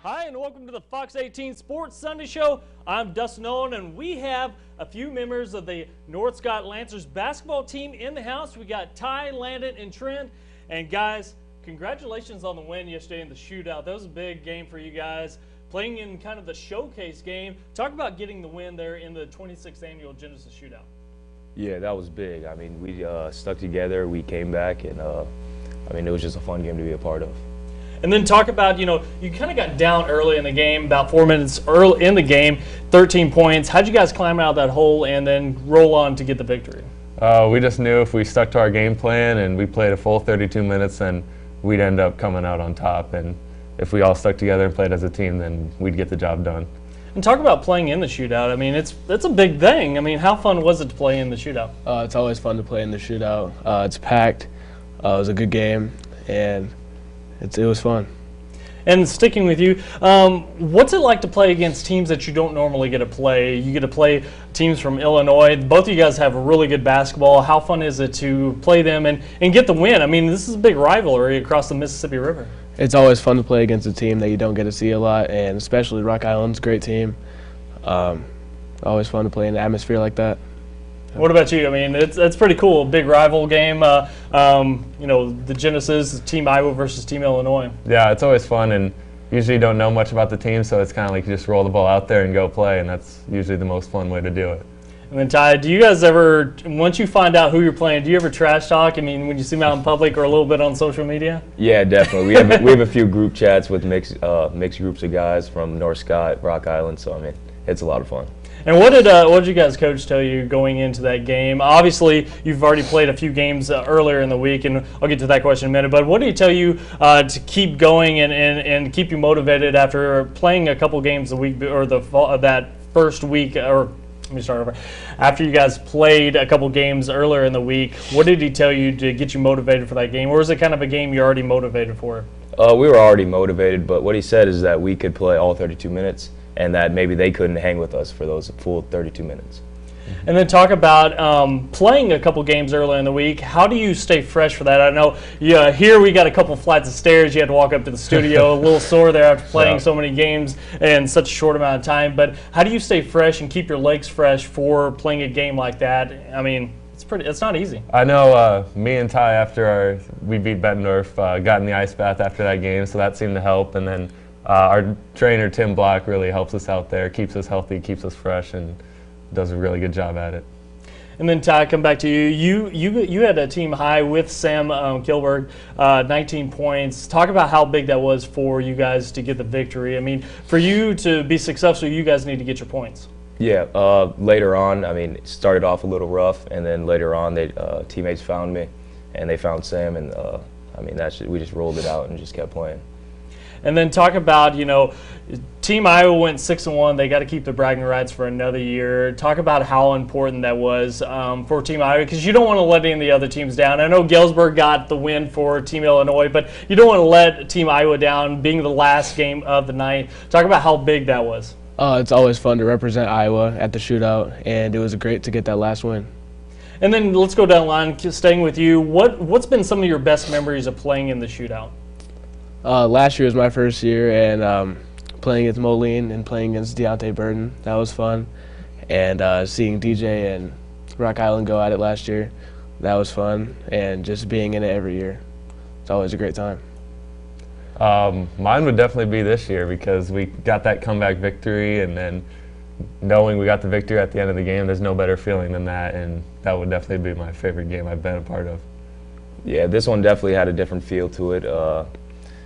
Hi, and welcome to the Fox 18 Sports Sunday Show. I'm Dustin Nolan, and we have a few members of the North Scott Lancers basketball team in the house. We got Ty, Landon, and Trent. And guys, congratulations on the win yesterday in the shootout. That was a big game for you guys, playing in kind of the showcase game. Talk about getting the win there in the 26th annual Genesis Shootout. Yeah, that was big. I mean, we stuck together, we came back, and it was just a fun game to be a part of. And then talk about, you kind of got down early in the game, about 4 minutes early in the game, 13 points. How'd you guys climb out of that hole and then roll on to get the victory? We just knew if we stuck to our game plan and we played a full 32 minutes, then we'd end up coming out on top. And if we all stuck together and played as a team, then we'd get the job done. And talk about playing in the shootout. I mean, it's a big thing. I mean, how fun was it to play in the shootout? It's always fun to play in the shootout. It's packed. It was a good game, and it was fun. And sticking with you, what's it like to play against teams that you don't normally get to play? You get to play teams from Illinois. Both of you guys have really good basketball. How fun is it to play them and get the win? I mean, this is a big rivalry across the Mississippi River. It's always fun to play against a team that you don't get to see a lot, and especially Rock Island's a great team. Always fun to play in an atmosphere like that. What about you? I mean, it's pretty cool. Big rival game. The Genesis, Team Iowa versus Team Illinois. Yeah, it's always fun, and usually don't know much about the team, so it's kind of like you just roll the ball out there and go play, and that's usually the most fun way to do it. And then Ty, do you guys ever, once you find out who you're playing, do you ever trash talk? I mean, when you see them out in public or a little bit on social media? Yeah, definitely. We have a few group chats with mixed groups of guys from North Scott, Rock Island. So I mean, it's a lot of fun. And what did you guys' coach tell you going into that game? Obviously, you've already played a few games earlier in the week, and I'll get to that question in a minute. But what did he tell you to keep going and keep you motivated after playing a couple games a week, or that first week? Or let me start over. After you guys played a couple games earlier in the week, what did he tell you to get you motivated for that game? Or was it kind of a game you're already motivated for? We were already motivated, but what he said is that we could play all 32 minutes. And that maybe they couldn't hang with us for those full 32 minutes. And then talk about playing a couple games earlier in the week. How do you stay fresh for that? I know here we got a couple flights of stairs. You had to walk up to the studio, a little sore there after playing so many games in such a short amount of time. But how do you stay fresh and keep your legs fresh for playing a game like that? I mean, it's not easy. I know me and Ty, after we beat Bettendorf, got in the ice bath after that game, so that seemed to help. And then our trainer, Tim Block, really helps us out there, keeps us healthy, keeps us fresh, and does a really good job at it. And then, Ty, come back to you. You had a team high with Sam Kilberg, 19 points. Talk about how big that was for you guys to get the victory. I mean, for you to be successful, you guys need to get your points. Yeah, later on, I mean, it started off a little rough, and then later on, teammates found me, and they found Sam, and we just rolled it out and just kept playing. And then talk about, Team Iowa went 6-1. They got to keep the bragging rights for another year. Talk about how important that was for Team Iowa, because you don't want to let any of the other teams down. I know Galesburg got the win for Team Illinois, but you don't want to let Team Iowa down, being the last game of the night. Talk about how big that was. It's always fun to represent Iowa at the shootout, and it was great to get that last win. And then let's go down the line, staying with you. What's been some of your best memories of playing in the shootout? Last year was my first year, and playing against Moline and playing against Deontay Burton, that was fun. And seeing DJ and Rock Island go at it last year, that was fun. And just being in it every year, it's always a great time. Mine would definitely be this year, because we got that comeback victory, and then knowing we got the victory at the end of the game, there's no better feeling than that, and that would definitely be my favorite game I've been a part of. Yeah, this one definitely had a different feel to it.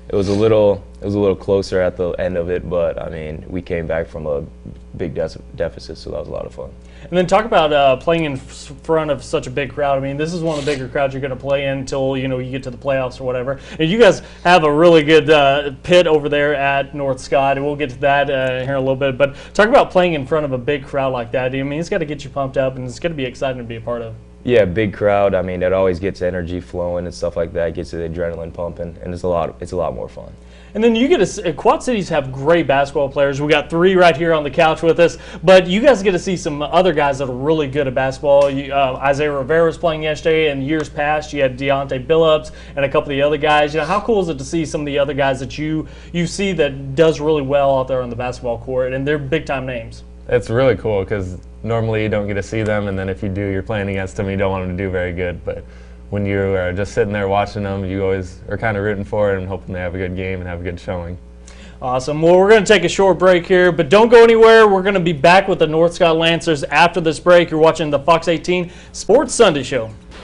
It was a little closer at the end of it, but I mean, we came back from a big deficit, so that was a lot of fun. And then talk about playing in front of such a big crowd. I mean, this is one of the bigger crowds you're going to play in until you get to the playoffs or whatever. And you guys have a really good pit over there at North Scott, and we'll get to that here in a little bit. But talk about playing in front of a big crowd like that. I mean, it's got to get you pumped up, and it's going to be exciting to be a part of. Yeah, big crowd. I mean, it always gets energy flowing and stuff like that. Gets the adrenaline pumping, and it's a lot more fun. And then you get to Quad Cities have great basketball players. We got 3 right here on the couch with us, but you guys get to see some other guys that are really good at basketball. Isaiah Rivera was playing yesterday, and years past you had Deontay Billups and a couple of the other guys. You know, how cool is it to see some of the other guys that you see that does really well out there on the basketball court, and they're big time names? It's really cool because normally you don't get to see them, and then if you do, you're playing against them, you don't want them to do very good. But when you are just sitting there watching them, you always are kind of rooting for it and hoping they have a good game and have a good showing. Awesome. Well, we're going to take a short break here, but don't go anywhere. We're going to be back with the North Scott Lancers after this break. You're watching the Fox 18 Sports Sunday Show.